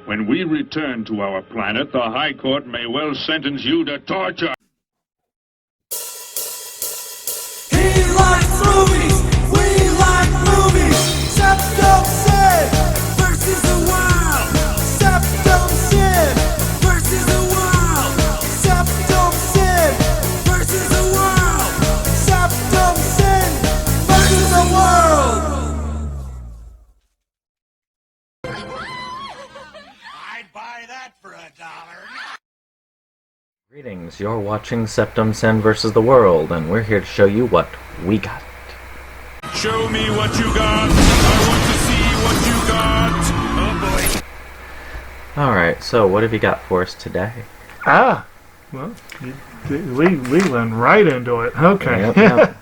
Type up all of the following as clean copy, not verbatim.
When we return to our planet, the High Court may well sentence you to torture. He likes movies, we like movies. Septum Sin versus the world. Septum Sin versus the world. Septum Sin versus the world. Septum Sin versus the world. I'd buy that for $1. Greetings, you're watching Septum Sin vs. the World, and we're here to show you what we got. Show me what you got. I want to see what you got. Oh boy. Alright, so what have you got for us today? Well, we went right into it. Okay. Yep.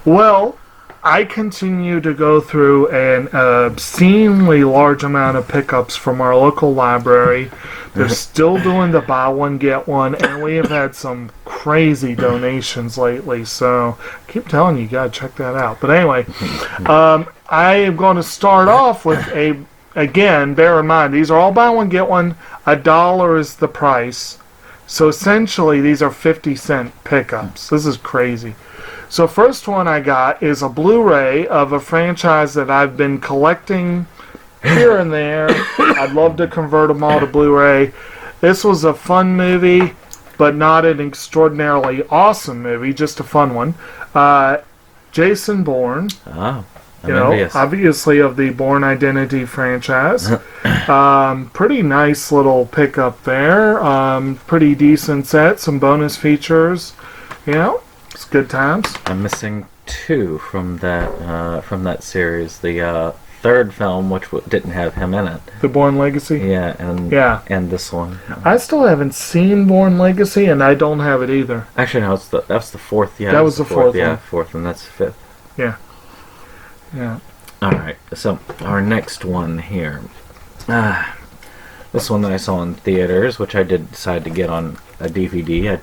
Well, I continue to go through an obscenely large amount of pickups from our local library. They're still doing the buy one, get one, and we have had some crazy donations lately, so I keep telling you, you gotta check that out. But anyway, I am going to start off with again, bear in mind, these are all buy one, get one. $1 is the price. So essentially, these are 50-cent pickups. This is crazy. So first one I got is a Blu-ray of a franchise that I've been collecting here and there. I'd love to convert them all to Blu-ray. This was a fun movie, but not an extraordinarily awesome movie, just a fun one. Jason Bourne. Oh, You know, obviously of the Bourne Identity franchise. Pretty nice little pickup there. Pretty decent set, some bonus features. You know, it's good times. I'm missing two from that series. The third film, which didn't have him in it. The Bourne Legacy? Yeah, and this one. I still haven't seen Bourne Legacy, and I don't have it either. Actually, no, that's the fourth. Yeah, that was the fourth one. Yeah, fourth, and that's the fifth. Yeah. Yeah. Alright, so our next one here. This one that I saw in theaters, which I did decide to get on a DVD.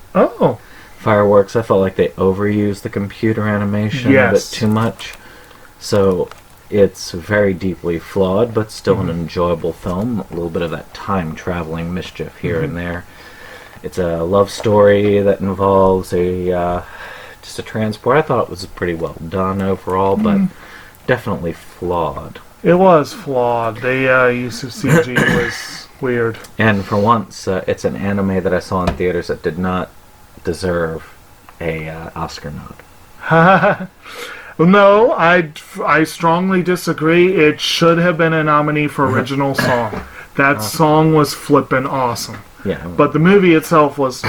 Fireworks, I felt like they overused the computer animation a bit too much. So it's very deeply flawed, but still an enjoyable film. A little bit of that time-traveling mischief here and there. It's a love story that involves just a transport. I thought it was pretty well done overall, but definitely flawed. It was flawed. The use of CG was weird. And for once, it's an anime that I saw in theaters that did not deserve a Oscar nod. No, I strongly disagree. It should have been a nominee for original song. That song was flippin' awesome. Yeah. But the movie itself was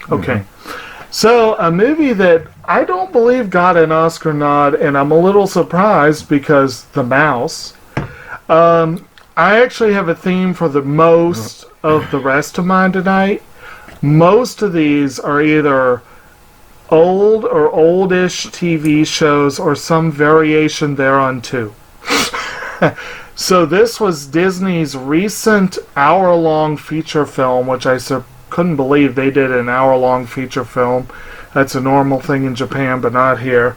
okay. So, a movie that I don't believe got an Oscar nod, and I'm a little surprised because The Mouse. I actually have a theme for the most of the rest of mine tonight. Most of these are either old or oldish TV shows or some variation thereon too. So this was Disney's recent hour-long feature film, which I couldn't believe they did an hour-long feature film. That's a normal thing in Japan, but not here.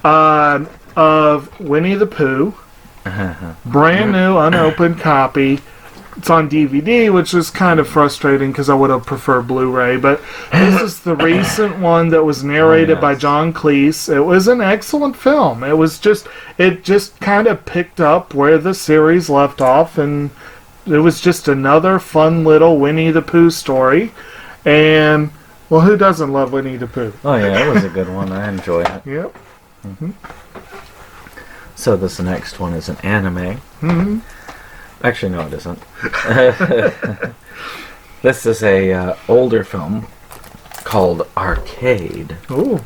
Of Winnie the Pooh. Brand new, unopened copy. It's on DVD, which is kind of frustrating because I would have preferred Blu-ray. But this is the recent one that was narrated by John Cleese. It was an excellent film. It just kind of picked up where the series left off, and it was just another fun little Winnie the Pooh story. And, well, who doesn't love Winnie the Pooh? Oh, yeah, it was a good one. I enjoyed it. Yep. So this next one is an anime. Actually, no, it isn't. This is a older film called Arcade. Ooh.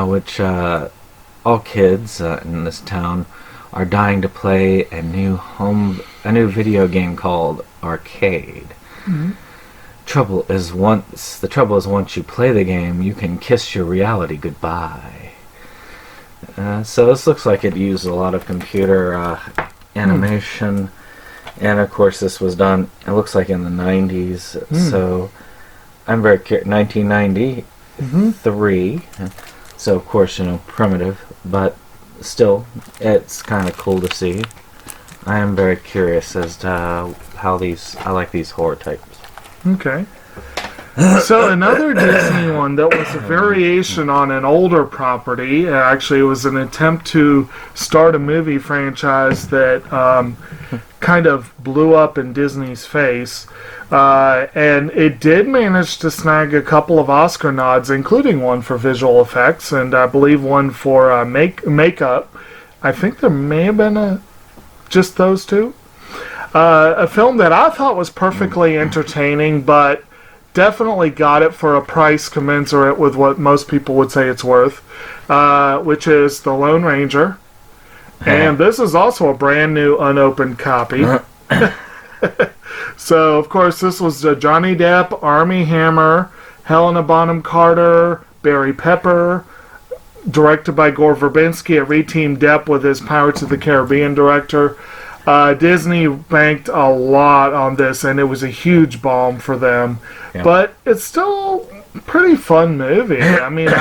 Which all kids in this town are dying to play a new video game called Arcade. The trouble is once you play the game, you can kiss your reality goodbye. So this looks like it used a lot of computer animation, and of course this was done, it looks like in the 90s, so I'm very curious. 1993, so of course, you know, primitive, but still, it's kind of cool to see. I am very curious as to how I like these horror types. Okay. So another Disney one that was a variation on an older property. Actually, it was an attempt to start a movie franchise that kind of blew up in Disney's face. And it did manage to snag a couple of Oscar nods, including one for visual effects, and I believe one for makeup. I think there may have been just those two. A film that I thought was perfectly entertaining, but definitely got it for a price commensurate with what most people would say it's worth, which is The Lone Ranger. And this is also a brand new unopened copy. So, of course, this was Johnny Depp, Armie Hammer, Helena Bonham Carter, Barry Pepper, directed by Gore Verbinski. It reteamed Depp with his Pirates of the Caribbean director. Disney banked a lot on this, and it was a huge bomb for them. Yeah. But it's still a pretty fun movie. I mean,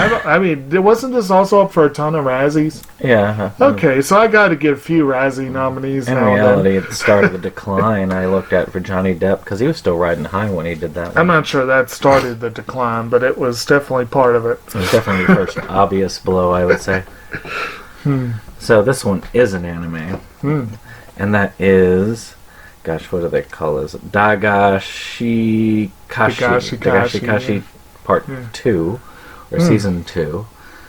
wasn't this also up for a ton of Razzies? Yeah. Okay, so I got to give a few Razzie nominees. In reality, at the start of the decline, I looked at for Johnny Depp because he was still riding high when he did that one. I'm not sure that started the decline, but it was definitely part of it. It was definitely the first obvious blow, I would say. So this one is an anime. And that is, gosh, what do they call this? Dagashi Kashi Part 2, or Season 2,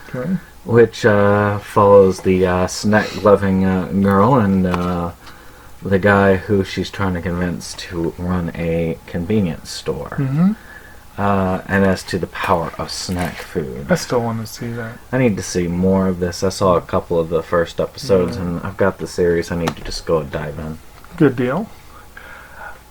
Okay. which follows the snack-loving girl and the guy who she's trying to convince to run a convenience store. And as to the power of snack food. I still want to see that. I need to see more of this. I saw a couple of the first episodes, and I've got the series. I need to just go and dive in. Good deal.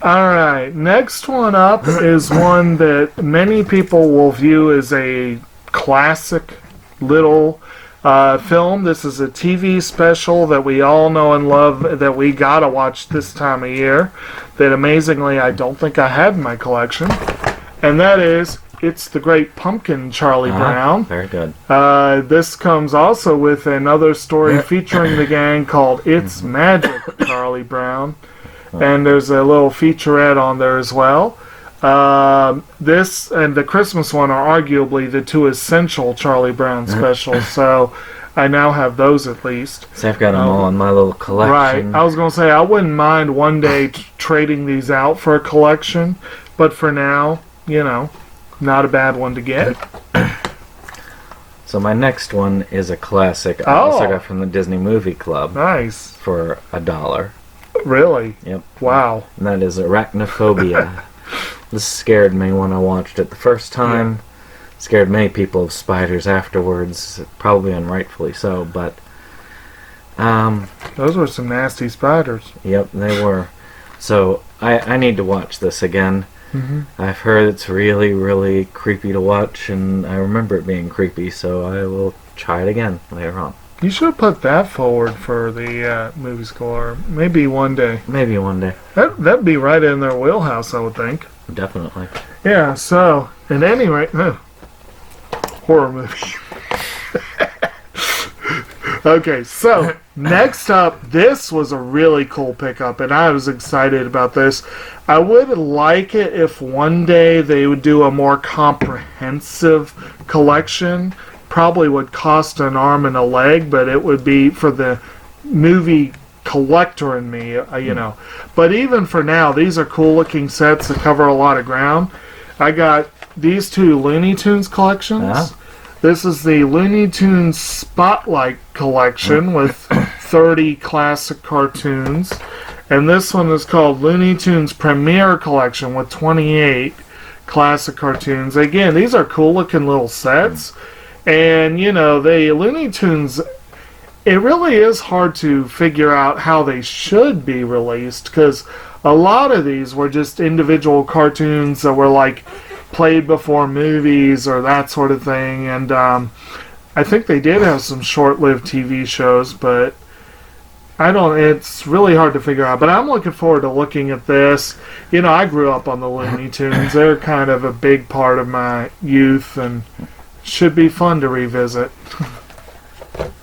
Alright, next one up is one that many people will view as a classic little film. This is a TV special that we all know and love that we gotta watch this time of year. That amazingly I don't think I had in my collection. And that is, It's the Great Pumpkin, Charlie Brown. Very good. This comes also with another story featuring the gang called It's Magic, Charlie Brown. And there's a little featurette on there as well. This and the Christmas one are arguably the two essential Charlie Brown specials, so I now have those at least. So I've got them all in my little collection. Right. I was going to say, I wouldn't mind one day trading these out for a collection, but for now, you know, not a bad one to get. So my next one is a classic. I also got from the Disney Movie Club. Nice. For $1. Really? Yep. Wow. And that is Arachnophobia. This scared me when I watched it the first time. Yeah. Scared many people of spiders afterwards, probably unrightfully so, but those were some nasty spiders. Yep, they were. So I need to watch this again. I've heard it's really, really creepy to watch, and I remember it being creepy, so I will try it again later on. You should have put that forward for the movie score. Maybe one day. Maybe one day. That'd be right in their wheelhouse, I would think. Definitely. Yeah, so, at any rate, horror movie. Okay, so, next up, this was a really cool pickup, and I was excited about this. I would like it if one day they would do a more comprehensive collection. Probably would cost an arm and a leg, but it would be for the movie collector in me, you know. But even for now, these are cool-looking sets that cover a lot of ground. I got these two Looney Tunes collections. This is the Looney Tunes Spotlight collection with 30 classic cartoons. And this one is called Looney Tunes Premiere Collection with 28 classic cartoons. Again, these are cool-looking little sets. And, you know, the Looney Tunes, it really is hard to figure out how they should be released, because a lot of these were just individual cartoons that were, like, played before movies or that sort of thing. And I think they did have some short-lived TV shows, but it's really hard to figure out. But I'm looking forward to looking at this. You know, I grew up on the Looney Tunes. They're kind of a big part of my youth, and should be fun to revisit.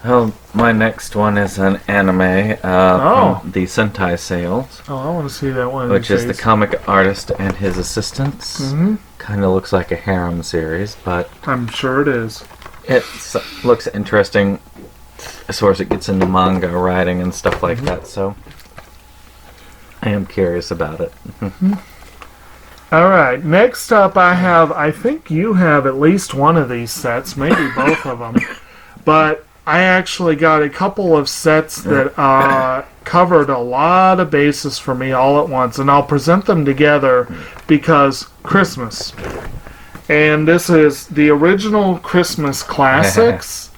Well, my next one is an anime from the Sentai sales, Oh, I want to see that one. which is the comic artist and his assistants. Mm-hmm. Kind of looks like a harem series, but I'm sure it is. it looks interesting as far as it gets into manga writing and stuff like that, so I am curious about it. All right, next up I think you have at least one of these sets, maybe both of them. But I actually got a couple of sets that covered a lot of bases for me all at once, and I'll present them together because Christmas. And this is the original Christmas classics,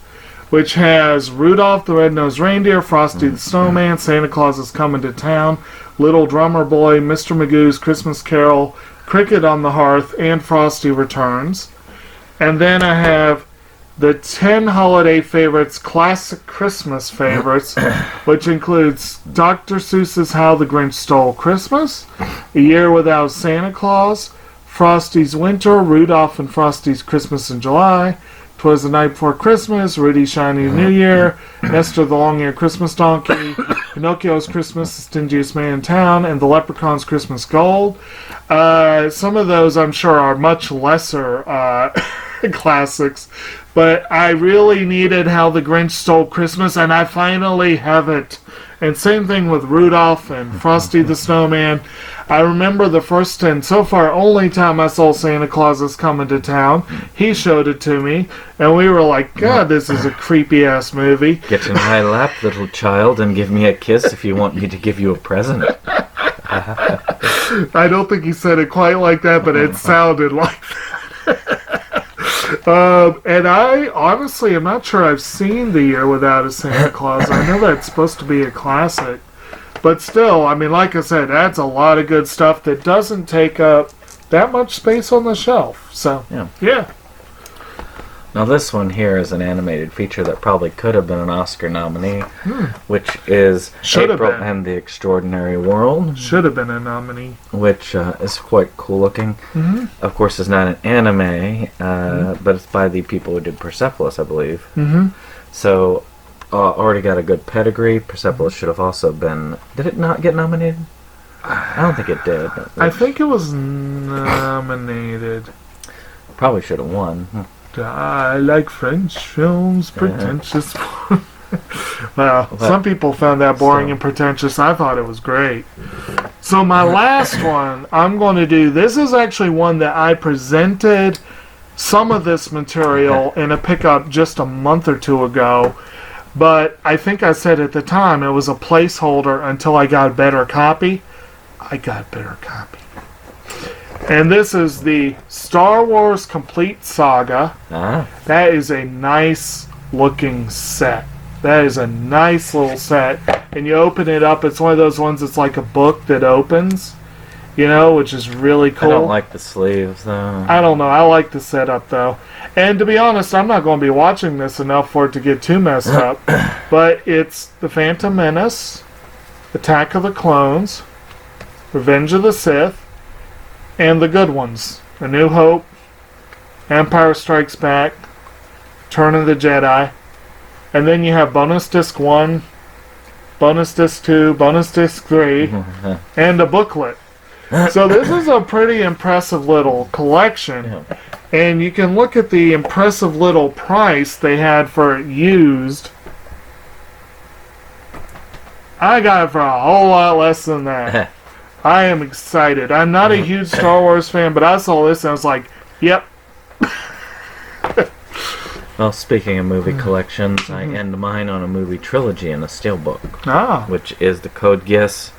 which has Rudolph the Red-Nosed Reindeer, Frosty the Snowman, Santa Claus is Coming to Town, Little Drummer Boy, Mr. Magoo's Christmas Carol, Cricket on the Hearth, and Frosty Returns. And then I have the 10 holiday favorites, classic Christmas favorites, which includes Dr. Seuss's How the Grinch Stole Christmas, A Year Without Santa Claus, Frosty's Winter, Rudolph and Frosty's Christmas in July, 'Twas the Night Before Christmas, Rudy's Shiny New Year, Nestor the Long-Eared Christmas Donkey, Pinocchio's Christmas, The Stingiest Man in Town, and The Leprechaun's Christmas Gold. Some of those, I'm sure, are much lesser classics, but I really needed How the Grinch Stole Christmas, and I finally have it. And same thing with Rudolph and Frosty the Snowman. I remember the first and so far only time I saw Santa Claus is Coming to Town. He showed it to me, and we were like, God, this is a creepy-ass movie. Get in my lap, little child, and give me a kiss if you want me to give you a present. I don't think he said it quite like that, but it sounded like that. And I honestly am not sure I've seen The Year Without a Santa Claus. I know that's supposed to be a classic. But still, I mean, like I said, that's a lot of good stuff that doesn't take up that much space on the shelf. So, yeah. Now this one here is an animated feature that probably could have been an Oscar nominee, which is Should have April been. and the Extraordinary World, Should have been a nominee. which is quite cool looking. Of course, it's not an anime, but it's by the people who did Persepolis, I believe. So, already got a good pedigree. Persepolis should have also been... Did it not get nominated? I don't think it did. I think it was nominated. Probably should have won. I like French films, pretentious. Well, some people found that boring and pretentious. I thought it was great. So my last one, I'm going to do, this is actually one that I presented some of this material in a pickup just a month or two ago. But I think I said at the time it was a placeholder until I got a better copy. I got a better copy. And this is the Star Wars Complete Saga. That is a nice looking set. That is a nice little set. And you open it up, it's one of those ones that's like a book that opens, you know, which is really cool. I don't like the sleeves, though. I don't know. I like the setup, though. And to be honest, I'm not going to be watching this enough for it to get too messed up. But it's The Phantom Menace, Attack of the Clones, Revenge of the Sith, and the good ones. A New Hope, Empire Strikes Back, Return of the Jedi. And then you have Bonus Disc 1, Bonus Disc 2, Bonus Disc 3, and a booklet. So this is a pretty impressive little collection. And you can look at the impressive little price they had for it used. I got it for a whole lot less than that. I am excited. I'm not a huge Star Wars fan, but I saw this and I was like, yep. Well, speaking of movie collections, I end mine on a movie trilogy in a steelbook, which is the Code Geass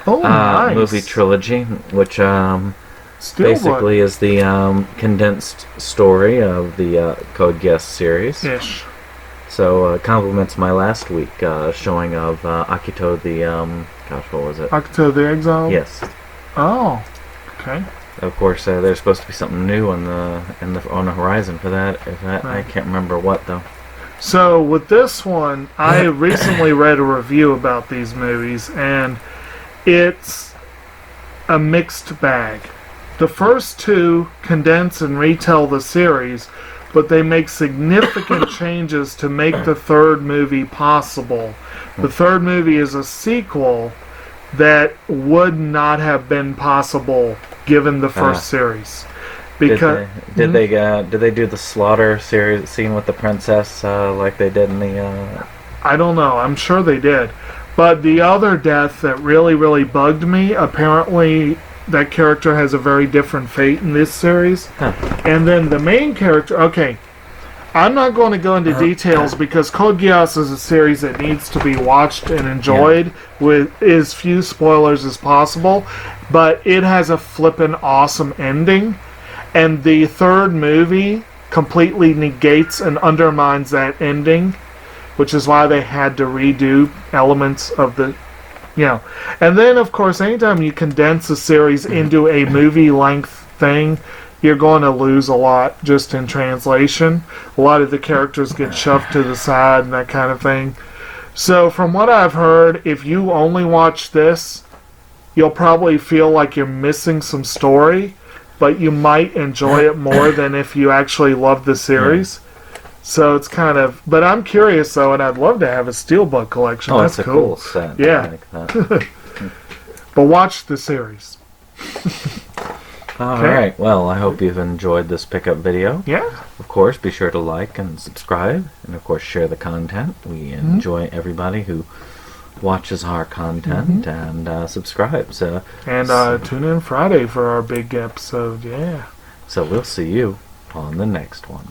Nice. movie trilogy, which Steelbook. basically is the condensed story of the Code Geass series. Ish. So compliments my last week showing of Akito the gosh, what was it? Akito the Exile? Yes. Oh, okay. Of course, there's supposed to be something new on the horizon for that. I can't remember what though. So with this one, I recently read a review about these movies, and it's a mixed bag. The first two condense and retell the series, but they make significant changes to make the third movie possible. The third movie is a sequel that would not have been possible given the first series. Because did they do the slaughter series scene with the princess like they did in the? I don't know. I'm sure they did. But the other death that really, really bugged me, apparently that character has a very different fate in this series. Huh. And then the main character, okay, I'm not going to go into details because Code Geass is a series that needs to be watched and enjoyed with as few spoilers as possible. But it has a flippin' awesome ending. And the third movie completely negates and undermines that ending, which is why they had to redo elements of the, And then, of course, anytime you condense a series into a movie-length thing, you're going to lose a lot just in translation. A lot of the characters get shoved to the side and that kind of thing. So, from what I've heard, if you only watch this, you'll probably feel like you're missing some story, but you might enjoy it more than if you actually love the series. So it's kind of, but I'm curious though, and I'd love to have a steelbook collection. Oh, That's it's a cool set. Yeah. I like that. But watch the series. All right. Well, I hope you've enjoyed this pickup video. Yeah. Of course, be sure to like and subscribe, and of course, share the content. We enjoy everybody who watches our content and subscribes. And tune in Friday for our big episode. Yeah. So we'll see you on the next one.